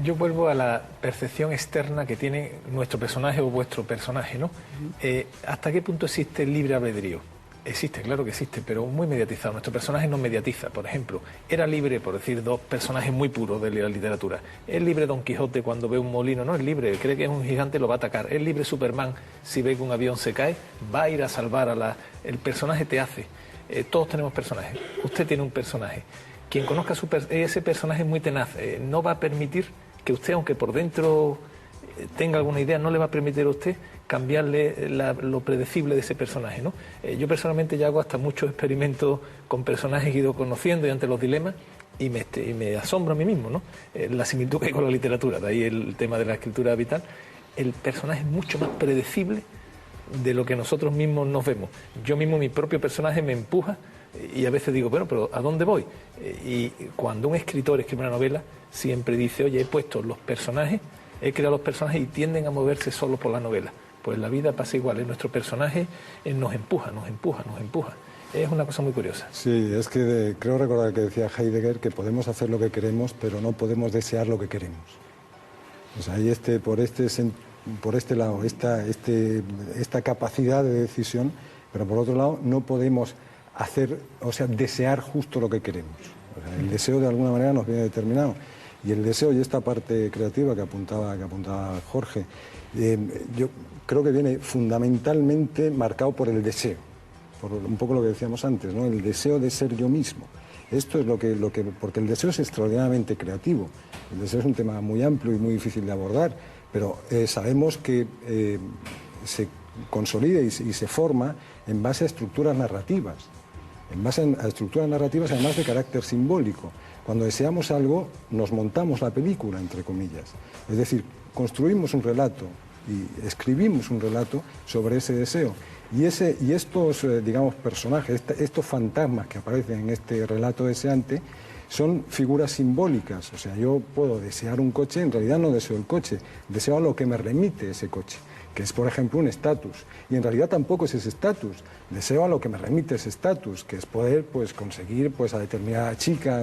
Yo vuelvo a la percepción externa que tiene nuestro personaje o vuestro personaje, ¿no? ¿Hasta qué punto existe el libre albedrío? Existe, claro que existe, pero muy mediatizado. Nuestro personaje no mediatiza. Por ejemplo, era libre, por decir, dos personajes muy puros de la literatura. Es libre Don Quijote cuando ve un molino, no es libre, cree que es un gigante, lo va a atacar. Es libre Superman, si ve que un avión se cae, va a ir a salvar a la... El personaje te hace. Todos tenemos personajes. Usted tiene un personaje. Quien conozca ese personaje es muy tenaz. No va a permitir que usted, aunque por dentro tenga alguna idea, no le va a permitir a usted cambiarle lo predecible de ese personaje, ¿no? Yo personalmente ya hago hasta muchos experimentos con personajes que he ido conociendo y ante los dilemas y me asombro a mí mismo, ¿no? La similitud que hay con la literatura, de ahí el tema de la escritura vital. El personaje es mucho más predecible de lo que nosotros mismos nos vemos. Yo mismo, mi propio personaje me empuja y a veces digo, bueno, pero ¿a dónde voy? Y cuando un escritor escribe una novela, siempre dice, oye, he puesto los personajes, he creado los personajes y tienden a moverse solo por la novela. Pues la vida pasa igual, nuestro personaje nos empuja. Es una cosa muy curiosa. Sí, es que creo recordar que decía Heidegger que podemos hacer lo que queremos, pero no podemos desear lo que queremos. O sea, hay por este lado, esta capacidad de decisión, pero por otro lado no podemos desear justo lo que queremos. O sea, el deseo de alguna manera nos viene determinado. Y el deseo y esta parte creativa que apuntaba Jorge, yo creo que viene fundamentalmente marcado por el deseo, por un poco lo que decíamos antes, ¿no? El deseo de ser yo mismo. Esto es porque el deseo es extraordinariamente creativo. El deseo es un tema muy amplio y muy difícil de abordar, pero sabemos que se consolida y se forma en base a estructuras narrativas. En base a estructuras narrativas además de carácter simbólico. Cuando deseamos algo, nos montamos la película, entre comillas. Es decir, construimos un relato y escribimos un relato sobre ese deseo. Y estos, digamos, personajes, estos fantasmas que aparecen en este relato deseante, son figuras simbólicas. O sea, yo puedo desear un coche, en realidad no deseo el coche, deseo a lo que me remite ese coche, que es, por ejemplo, un estatus. Y en realidad tampoco es ese estatus, deseo a lo que me remite ese estatus, que es poder conseguir a determinada chica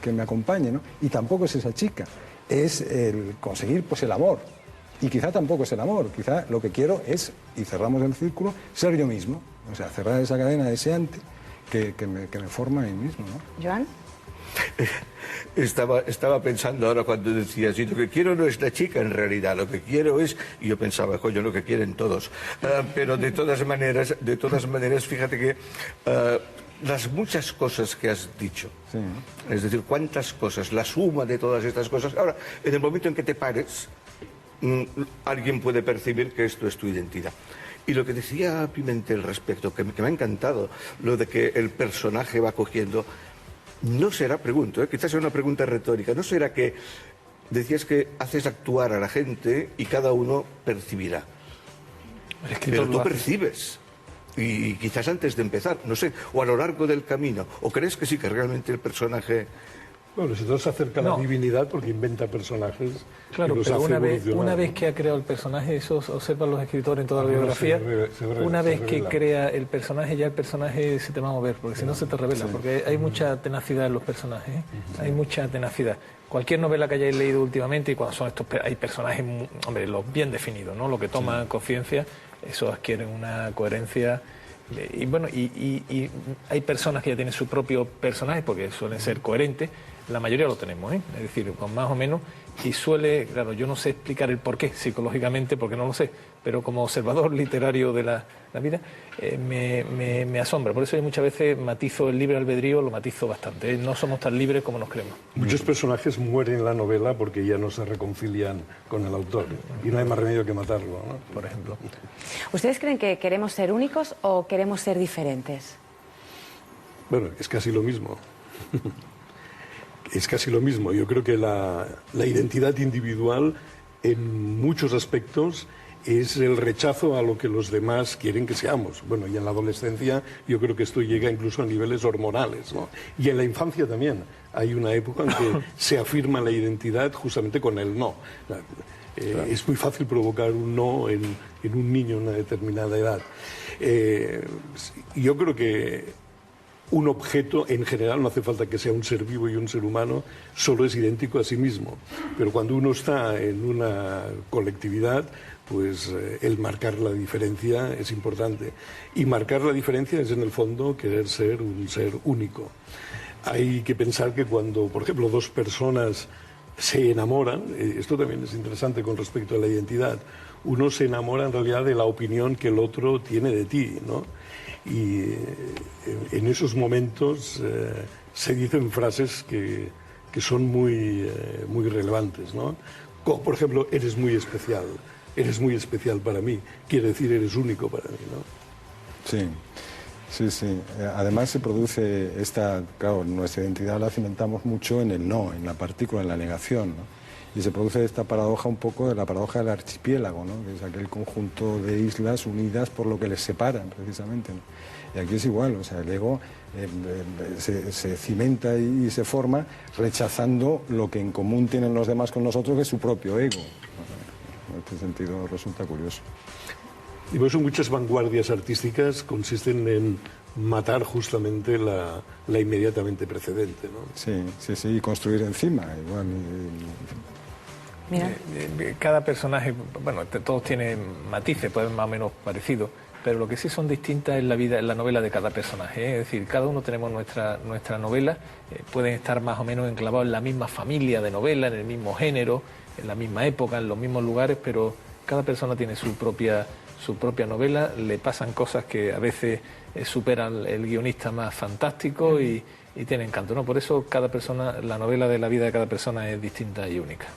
que me acompañe, ¿no? Y tampoco es esa chica, es el conseguir el amor. Y quizá tampoco es el amor, quizá lo que quiero es, y cerramos el círculo, ser yo mismo. O sea, cerrar esa cadena deseante que me forma a mí mismo, ¿no? ¿Joan? Estaba pensando ahora cuando decías, y lo que quiero no es la chica en realidad, lo que quiero es, y yo pensaba, coño, lo que quieren todos, pero de todas maneras, fíjate que las muchas cosas que has dicho, sí, es decir, cuántas cosas, la suma de todas estas cosas, ahora, en el momento en que te pares, alguien puede percibir que esto es tu identidad. Y lo que decía Pimentel respecto, que me ha encantado, lo de que el personaje va cogiendo, no será, pregunto, quizás sea una pregunta retórica, ¿no será que decías que haces actuar a la gente y cada uno percibirá? Pero tú percibes, y quizás antes de empezar, no sé, o a lo largo del camino, o crees que sí, que realmente el personaje... Bueno, si todo se acerca a la divinidad porque inventa personajes. Claro, pero una vez que ha creado el personaje, eso observan los escritores en toda la biografía, una vez que crea el personaje, ya el personaje se te va a mover, porque si no se te revela, porque hay mucha tenacidad en los personajes, hay mucha tenacidad. Cualquier novela que hayáis leído últimamente, y cuando son estos, hay personajes, hombre, los bien definidos, ¿no? Lo que toman conciencia, eso adquiere una coherencia. Y bueno, y hay personas que ya tienen su propio personaje, porque suelen ser coherentes. La mayoría lo tenemos, es decir, con más o menos, y suele, claro, yo no sé explicar el porqué psicológicamente, porque no lo sé, pero como observador literario de la vida, me asombra. Por eso yo muchas veces matizo el libre albedrío, lo matizo bastante, no somos tan libres como nos creemos. Muchos personajes mueren en la novela porque ya no se reconcilian con el autor, y no hay más remedio que matarlo, ¿no? Por ejemplo. ¿Ustedes creen que queremos ser únicos o queremos ser diferentes? Bueno, es casi lo mismo. Es casi lo mismo. Yo creo que la identidad individual en muchos aspectos es el rechazo a lo que los demás quieren que seamos. Bueno, y en la adolescencia yo creo que esto llega incluso a niveles hormonales, ¿no? Y en la infancia también. Hay una época en que se afirma la identidad justamente con el no. Es muy fácil provocar un no en un niño en una determinada edad. Yo creo que un objeto, en general, no hace falta que sea un ser vivo y un ser humano, solo es idéntico a sí mismo. Pero cuando uno está en una colectividad, pues el marcar la diferencia es importante. Y marcar la diferencia es, en el fondo, querer ser un ser único. Hay que pensar que cuando, por ejemplo, dos personas se enamoran, esto también es interesante con respecto a la identidad, uno se enamora en realidad de la opinión que el otro tiene de ti, ¿no? Y en esos momentos se dicen frases que son muy relevantes, ¿no? Como, por ejemplo, eres muy especial para mí, quiere decir eres único para mí, ¿no? Sí. Sí, sí. Además se produce claro, nuestra identidad la cimentamos mucho en el no, en la partícula, en la negación, ¿no? Y se produce esta paradoja un poco de la paradoja del archipiélago, ¿no? Que es aquel conjunto de islas unidas por lo que les separan, precisamente, ¿no? Y aquí es igual, o sea, el ego se cimenta y se forma rechazando lo que en común tienen los demás con nosotros, que es su propio ego. En este sentido resulta curioso. Y por eso muchas vanguardias artísticas consisten en matar justamente la inmediatamente precedente, ¿no? Sí, sí, sí, y construir encima, igual. Mira. Cada personaje, bueno, todos tienen matices, pueden más o menos parecidos, pero lo que sí son distintas es la vida, en la novela de cada personaje, ¿eh? Es decir, cada uno tenemos nuestra novela, pueden estar más o menos enclavados en la misma familia de novela, en el mismo género, en la misma época, en los mismos lugares, pero cada persona tiene su propia novela, le pasan cosas que a veces superan el guionista más fantástico y tiene encanto, ¿no? Por eso cada persona, la novela de la vida de cada persona es distinta y única.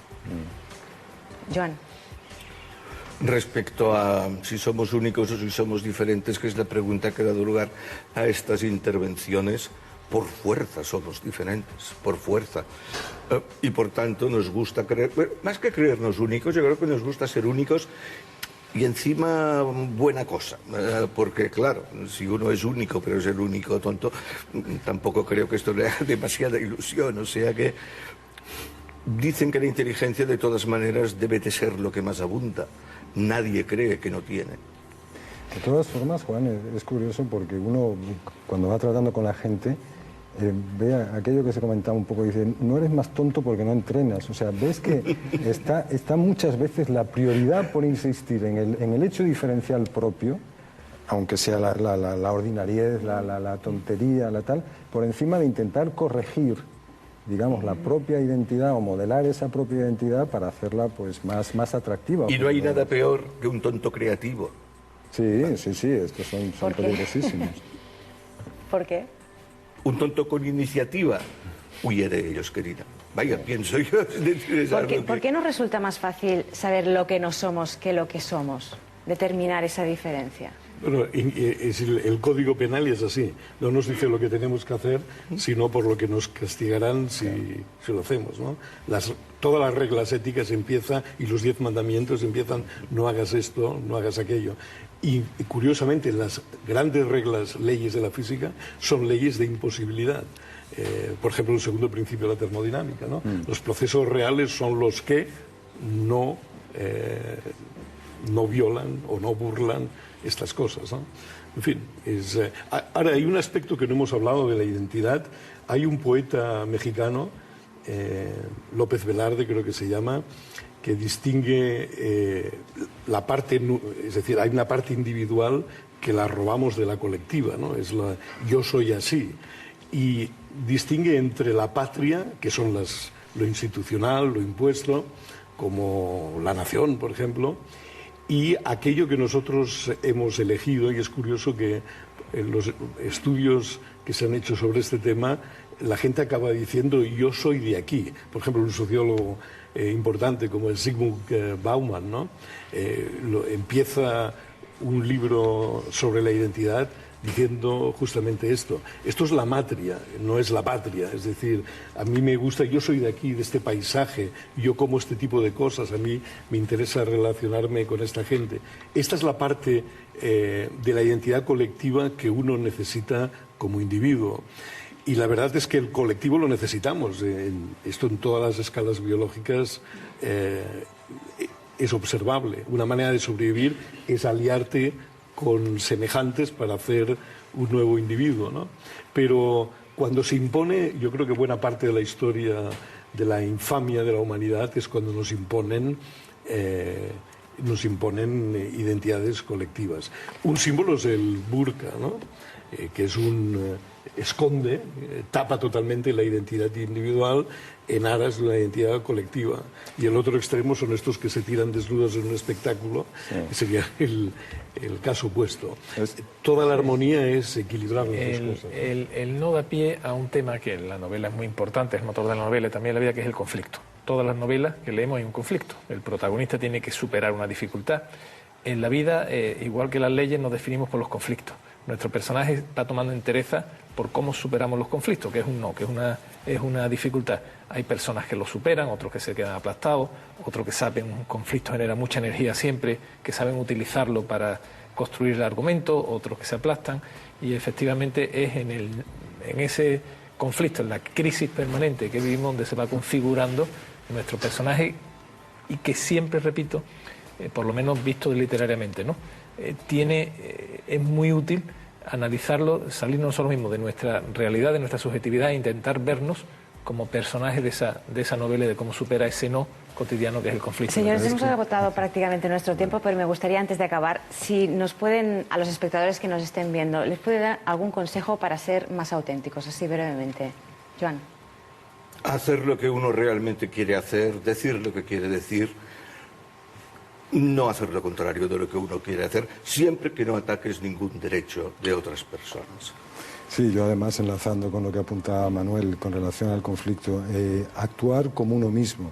Joan. Respecto a si somos únicos o si somos diferentes, que es la pregunta que ha dado lugar a estas intervenciones, por fuerza somos diferentes, por fuerza. Y por tanto nos gusta creer, bueno, más que creernos únicos, yo creo que nos gusta ser únicos. Y encima, buena cosa, porque claro, si uno es único, pero es el único tonto, tampoco creo que esto le haga demasiada ilusión. O sea que dicen que la inteligencia de todas maneras debe de ser lo que más abunda. Nadie cree que no tiene. De todas formas, Juan, es curioso porque uno, cuando va tratando con la gente, ve aquello que se comentaba un poco, dice, no eres más tonto porque no entrenas. O sea, ves que está muchas veces la prioridad por insistir en el hecho diferencial propio, aunque sea la ordinariez, la tontería, la tal, por encima de intentar corregir, digamos, la propia identidad o modelar esa propia identidad para hacerla pues más atractiva. Y no hay nada peor que un tonto creativo. Sí, sí, sí, estos son peligrosísimos. ¿Por qué? Un tonto con iniciativa, huye de ellos, querida. Vaya, pienso yo. ¿Por qué nos resulta más fácil saber lo que no somos que lo que somos? Determinar esa diferencia. Bueno, el Código Penal es así. No nos dice lo que tenemos que hacer, sino por lo que nos castigarán si lo hacemos, ¿no? Todas las reglas éticas empiezan, y los 10 mandamientos empiezan, no hagas esto, no hagas aquello. Y curiosamente, las grandes reglas, leyes de la física, son leyes de imposibilidad. Por ejemplo, el segundo principio de la termodinámica, ¿no? Los procesos reales son los que no violan o no burlan estas cosas, ¿no? En fin, ahora hay un aspecto que no hemos hablado de la identidad. Hay un poeta mexicano, López Velarde creo que se llama, que distingue la parte, es decir, hay una parte individual que la robamos de la colectiva, ¿no? Es yo soy así. Y distingue entre la patria, que son lo institucional, lo impuesto, como la nación, por ejemplo, y aquello que nosotros hemos elegido. Y es curioso que en los estudios que se han hecho sobre este tema, la gente acaba diciendo yo soy de aquí. Por ejemplo, un sociólogo importante como el Zygmunt Bauman, ¿no? Empieza un libro sobre la identidad diciendo justamente esto. Esto es la matria, no es la patria. Es decir, a mí me gusta, yo soy de aquí, de este paisaje, yo como este tipo de cosas, a mí me interesa relacionarme con esta gente. Esta es la parte de la identidad colectiva que uno necesita como individuo. Y la verdad es que el colectivo lo necesitamos. Esto en todas las escalas biológicas es observable. Una manera de sobrevivir es aliarte con semejantes para hacer un nuevo individuo, ¿no? Pero cuando se impone, yo creo que buena parte de la historia de la infamia de la humanidad es cuando nos imponen identidades colectivas. Un símbolo es el burka, ¿no? Que es esconde, tapa totalmente la identidad individual en aras de la identidad colectiva. Y el otro extremo son estos que se tiran desnudos en un espectáculo, que sería el caso opuesto. Toda la armonía es equilibrar las dos cosas. El no da pie a un tema que en la novela es muy importante, es el motor de la novela y también de la vida, que es el conflicto. Todas las novelas que leemos hay un conflicto. El protagonista tiene que superar una dificultad. En la vida, igual que las leyes, nos definimos por los conflictos. Nuestro personaje va tomando entereza por cómo superamos los conflictos, que es un no, que es una dificultad. Hay personas que lo superan, otros que se quedan aplastados, otros que saben un conflicto genera mucha energía siempre, que saben utilizarlo para construir el argumento, otros que se aplastan, y efectivamente es en ese conflicto, en la crisis permanente que vivimos, donde se va configurando nuestro personaje y que siempre, repito, por lo menos visto literariamente, ¿no? Es muy útil analizarlo, salirnos nosotros mismos de nuestra realidad, de nuestra subjetividad e intentar vernos como personajes de esa novela y de cómo supera ese no cotidiano que es el conflicto. Señores, hemos agotado prácticamente nuestro tiempo, pero me gustaría, antes de acabar, si nos pueden, a los espectadores que nos estén viendo, ¿les puede dar algún consejo para ser más auténticos, así brevemente? Joan. Hacer lo que uno realmente quiere hacer, decir lo que quiere decir, no hacer lo contrario de lo que uno quiere hacer, siempre que no ataques ningún derecho de otras personas. Sí, yo además, enlazando con lo que apuntaba Manuel con relación al conflicto, actuar como uno mismo.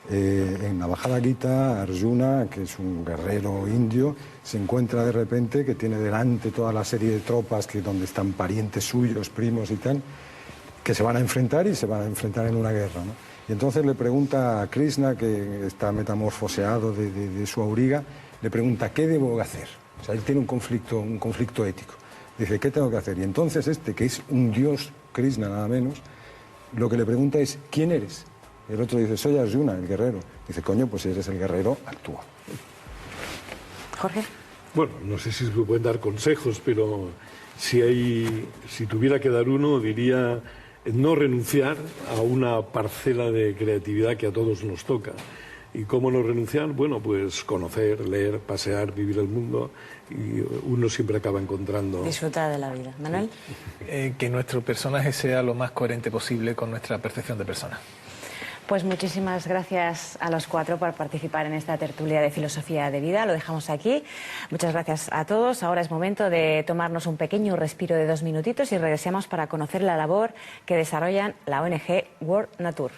En la Bhagavad Gita, Arjuna, que es un guerrero indio, se encuentra de repente que tiene delante toda la serie de tropas donde están parientes suyos, primos y tal, que se van a enfrentar y se van a enfrentar en una guerra, ¿no? Y entonces le pregunta a Krishna, que está metamorfoseado de su auriga, le pregunta, ¿qué debo hacer? O sea, él tiene un conflicto ético. Dice, ¿qué tengo que hacer? Y entonces que es un dios, Krishna nada menos, lo que le pregunta es, ¿quién eres? Y el otro dice, soy Arjuna, el guerrero. Dice, coño, pues si eres el guerrero, actúa. Jorge. Bueno, no sé si se pueden dar consejos, pero si tuviera que dar uno, diría no renunciar a una parcela de creatividad que a todos nos toca. ¿Y cómo no renunciar? Bueno, pues conocer, leer, pasear, vivir el mundo, y uno siempre acaba encontrando... Disfrutar de la vida. ¿Manuel? Que nuestro personaje sea lo más coherente posible con nuestra percepción de persona. Pues muchísimas gracias a los cuatro por participar en esta tertulia de filosofía de vida. Lo dejamos aquí. Muchas gracias a todos. Ahora es momento de tomarnos un pequeño respiro de 2 minutitos y regresemos para conocer la labor que desarrollan la ONG World Nature.